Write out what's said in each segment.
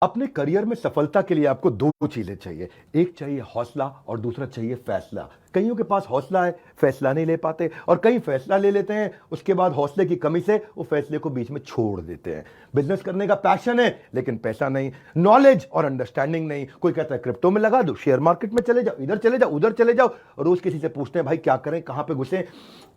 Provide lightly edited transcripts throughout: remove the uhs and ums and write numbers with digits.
अपने करियर में सफलता के लिए आपको दो चीजें चाहिए। एक चाहिए हौसला और दूसरा चाहिए फैसला। कईयों के पास हौसला है, फैसला नहीं ले पाते, और कई फैसला ले लेते हैं, उसके बाद हौसले की कमी से वो फैसले को बीच में छोड़ देते हैं। बिजनेस करने का पैशन है लेकिन पैसा नहीं, नॉलेज और अंडरस्टैंडिंग नहीं। कोई कहता है क्रिप्टो में लगा दो, शेयर मार्केट में चले जाओ, इधर चले जाओ, उधर चले जाओ। रोज किसी से पूछते हैं भाई क्या करें, कहां पे घुसे।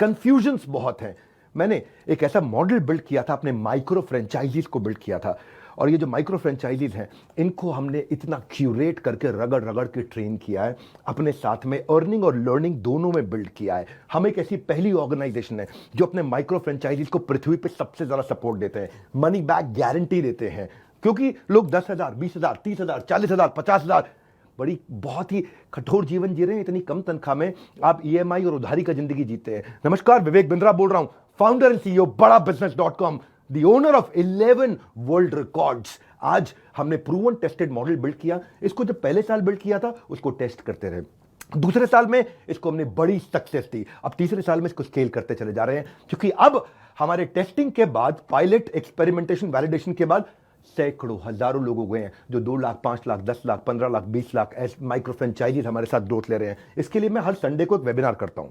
कंफ्यूजन्स बहुत हैं। मैंने एक ऐसा मॉडल बिल्ड किया था, अपने माइक्रो फ्रेंचाइजीज को बिल्ड किया था। और ये जो माइक्रो फ्रेंचाइजीज हैं, इनको हमने इतना क्यूरेट करके रगड़ रगड़ के ट्रेन किया है, अपने साथ में अर्निंग और लर्निंग दोनों में बिल्ड किया है। हम एक ऐसी पहली ऑर्गेनाइजेशन है जो अपने माइक्रो फ्रेंचाइजीज को पृथ्वी पे सबसे ज्यादा सपोर्ट देते हैं, मनी बैक गारंटी देते हैं। क्योंकि लोग 10,000, 20,000, 30,000, 40,000, 50,000 बड़ी बहुत ही कठोर जीवन जी रहे हैं। इतनी कम तनख्वाह में आप ईएमआई और उधारी का जिंदगी जीते हैं। नमस्कार, विवेक बिंद्रा बोल रहा हूं, फाउंडर एंड सीईओ बड़ा बिजनेस.com, the owner of 11 world records. आज हमने प्रूवन टेस्टेड मॉडल बिल्ड किया। इसको जब पहले साल बिल्ड किया था उसको टेस्ट करते रहे, दूसरे साल में इसको हमने बड़ी सक्सेस दी, अब तीसरे साल में इसको स्केल करते चले जा रहे हैं। क्योंकि अब हमारे टेस्टिंग के बाद, पायलट एक्सपेरिमेंटेशन वैलिडेशन के बाद सैकड़ों हजारों लोग हो गए हैं जो 2 लाख, 5 लाख, 10 लाख, 15 लाख, 20 लाख ऐसे माइक्रो फ्रेंचाइजीज हमारे साथ ग्रोथ ले रहे हैं। इसके लिए मैं हर संडे को एक वेबिनार करता हूं।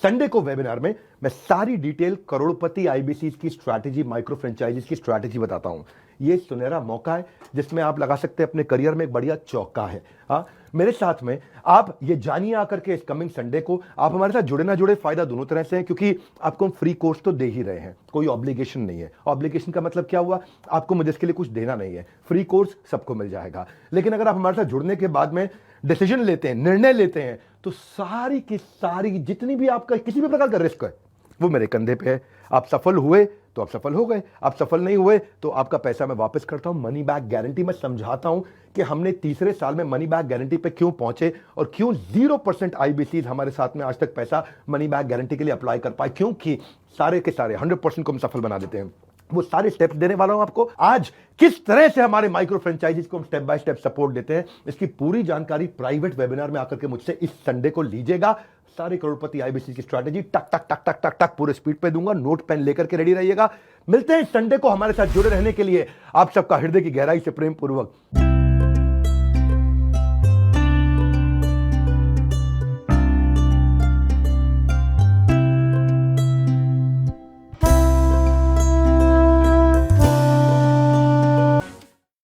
संडे को वेबिनार में मैं सारी डिटेल करोड़पति आईबीसीज की स्ट्रैटेजी, माइक्रो फ्रेंचाइजीज की स्ट्रैटेजी बताता हूं। यह सुनहरा मौका है जिसमें आप लगा सकते हैं अपने करियर में एक बढ़िया चौका है। हाँ, मेरे साथ में आप ये जानिए आकर के इस कमिंग संडे को। आप हमारे साथ जुड़े ना जुड़े फायदा दोनों तरह से है, क्योंकि आपको हम फ्री कोर्स तो दे ही रहे हैं, कोई ऑब्लिगेशन नहीं है। ऑब्लिगेशन का मतलब क्या हुआ, आपको मुझे इसके लिए कुछ देना नहीं है, फ्री कोर्स सबको मिल जाएगा। लेकिन अगर आप हमारे साथ जुड़ने के बाद में डिसीजन लेते हैं, निर्णय लेते हैं, तो सारी की सारी जितनी भी आपका किसी भी प्रकार का रिस्क है वो मेरे कंधे पे है। आप सफल हुए तो आप सफल हो गए, आप सफल नहीं हुए तो आपका पैसा मैं वापस करता हूं। मनी बैक गारंटी मैं समझाता हूं कि हमने तीसरे साल में मनी बैक गारंटी पे क्यों पहुंचे और क्यों 0% आईबीसीज हमारे साथ में आज तक पैसा मनी बैक गारंटी के लिए अप्लाई कर पाए। क्योंकि सारे के सारे 100% को हम सफल बना देते हैं। वो सारे स्टेप्स देने वाला हूं आपको आज। किस तरह से हमारे माइक्रो फ्रेंचाइजीज को हम स्टेप बाय स्टेप सपोर्ट देते हैं, इसकी पूरी जानकारी प्राइवेट वेबिनार में आकर के मुझसे इस संडे को लीजिएगा। सारे करोड़पति आईबीसी की स्ट्रैटेजी टक टक टक टक टक टक पूरे स्पीड पे दूंगा। नोट पेन लेकर के रेडी रहिएगा। मिलते हैं संडे को। हमारे साथ जुड़े रहने के लिए आप सबका हृदय की गहराई से प्रेम पूर्वक